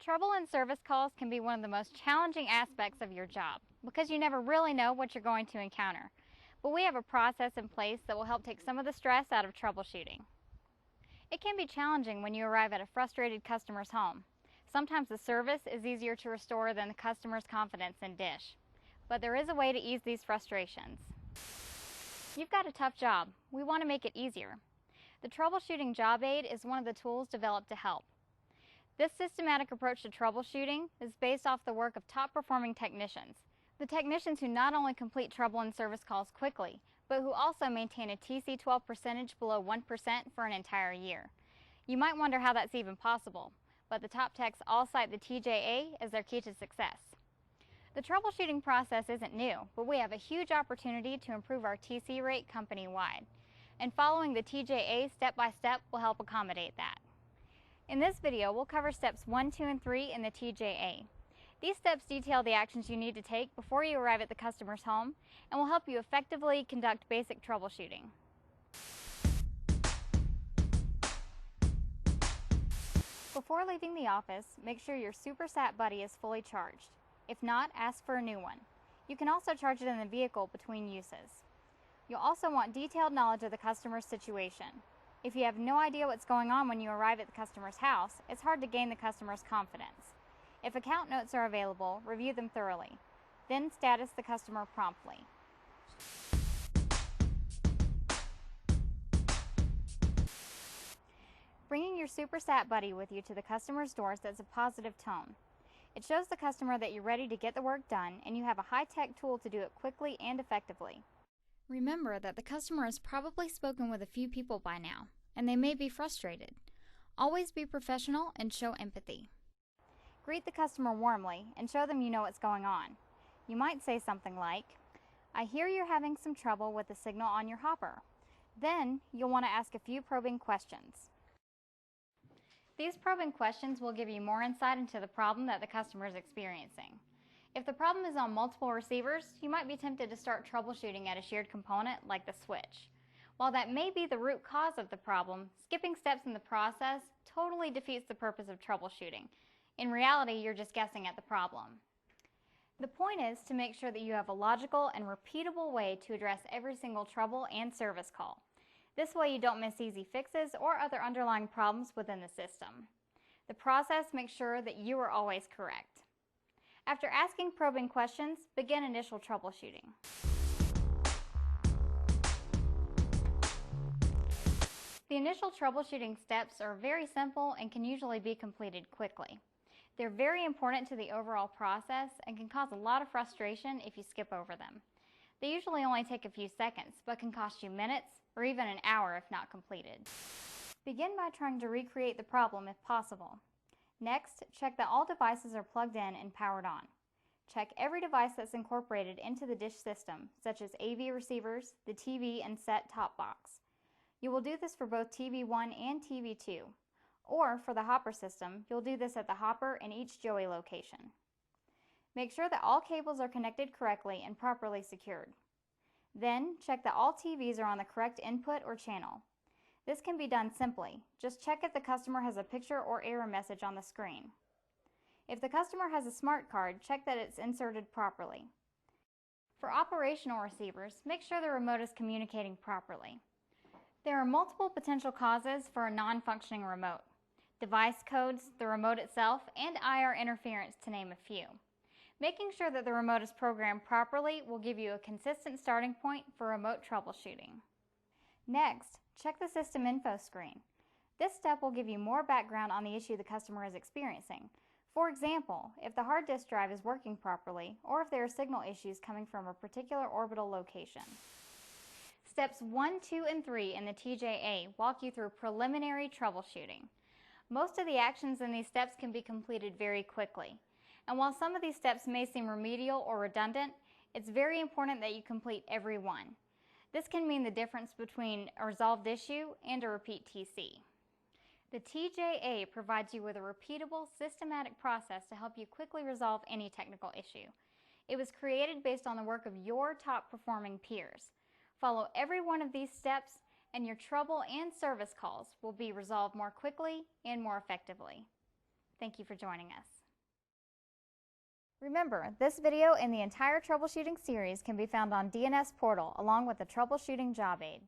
Trouble and service calls can be one of the most challenging aspects of your job because you never really know what you're going to encounter. But we have a process in place that will help take some of the stress out of troubleshooting. It can be challenging when you arrive at a frustrated customer's home. Sometimes the service is easier to restore than the customer's confidence in Dish. But there is a way to ease these frustrations. You've got a tough job. We want to make it easier. The Troubleshooting Job Aid is one of the tools developed to help. This systematic approach to troubleshooting is based off the work of top-performing technicians. The technicians who not only complete trouble and service calls quickly, but who also maintain a TC12 percentage below 1% for an entire year. You might wonder how that's even possible, but the top techs all cite the TJA as their key to success. The troubleshooting process isn't new, but we have a huge opportunity to improve our TC rate company-wide, and following the TJA step by step will help accommodate that. In this video, we'll cover steps 1, 2, and 3 in the TJA. These steps detail the actions you need to take before you arrive at the customer's home and will help you effectively conduct basic troubleshooting. Before leaving the office, make sure your SuperSat Buddy is fully charged. If not, ask for a new one. You can also charge it in the vehicle between uses. You'll also want detailed knowledge of the customer's situation. If you have no idea what's going on when you arrive at the customer's house, it's hard to gain the customer's confidence. If account notes are available, review them thoroughly. Then status the customer promptly. Bringing your SuperSat Buddy with you to the customer's door sets a positive tone. It shows the customer that you're ready to get the work done and you have a high-tech tool to do it quickly and effectively. Remember that the customer has probably spoken with a few people by now, and they may be frustrated. Always be professional and show empathy. Greet the customer warmly and show them you know what's going on. You might say something like, "I hear you're having some trouble with the signal on your hopper." Then you'll want to ask a few probing questions. These probing questions will give you more insight into the problem that the customer is experiencing. If the problem is on multiple receivers, you might be tempted to start troubleshooting at a shared component like the switch. While that may be the root cause of the problem, skipping steps in the process totally defeats the purpose of troubleshooting. In reality, you're just guessing at the problem. The point is to make sure that you have a logical and repeatable way to address every single trouble and service call. This way you don't miss easy fixes or other underlying problems within the system. The process makes sure that you are always correct. After asking probing questions, begin initial troubleshooting. The initial troubleshooting steps are very simple and can usually be completed quickly. They're very important to the overall process and can cause a lot of frustration if you skip over them. They usually only take a few seconds, but can cost you minutes or even an hour if not completed. Begin by trying to recreate the problem if possible. Next, check that all devices are plugged in and powered on. Check every device that's incorporated into the Dish system, such as AV receivers, the TV, and set-top box. You will do this for both TV1 and TV2. Or, for the Hopper system, you'll do this at the Hopper and each Joey location. Make sure that all cables are connected correctly and properly secured. Then, check that all TVs are on the correct input or channel. This can be done simply. Just check if the customer has a picture or error message on the screen. If the customer has a smart card, check that it's inserted properly. For operational receivers, make sure the remote is communicating properly. There are multiple potential causes for a non-functioning remote: device codes, the remote itself, and IR interference, to name a few. Making sure that the remote is programmed properly will give you a consistent starting point for remote troubleshooting. Next, check the system info screen. This step will give you more background on the issue the customer is experiencing. For example, if the hard disk drive is working properly, or if there are signal issues coming from a particular orbital location. Steps 1, 2, and 3 in the TJA walk you through preliminary troubleshooting. Most of the actions in these steps can be completed very quickly. And while some of these steps may seem remedial or redundant, it's very important that you complete every one. This can mean the difference between a resolved issue and a repeat TC. The TJA provides you with a repeatable, systematic process to help you quickly resolve any technical issue. It was created based on the work of your top-performing peers. Follow every one of these steps, and your trouble and service calls will be resolved more quickly and more effectively. Thank you for joining us. Remember, this video and the entire troubleshooting series can be found on DNS Portal along with the Troubleshooting Job Aid.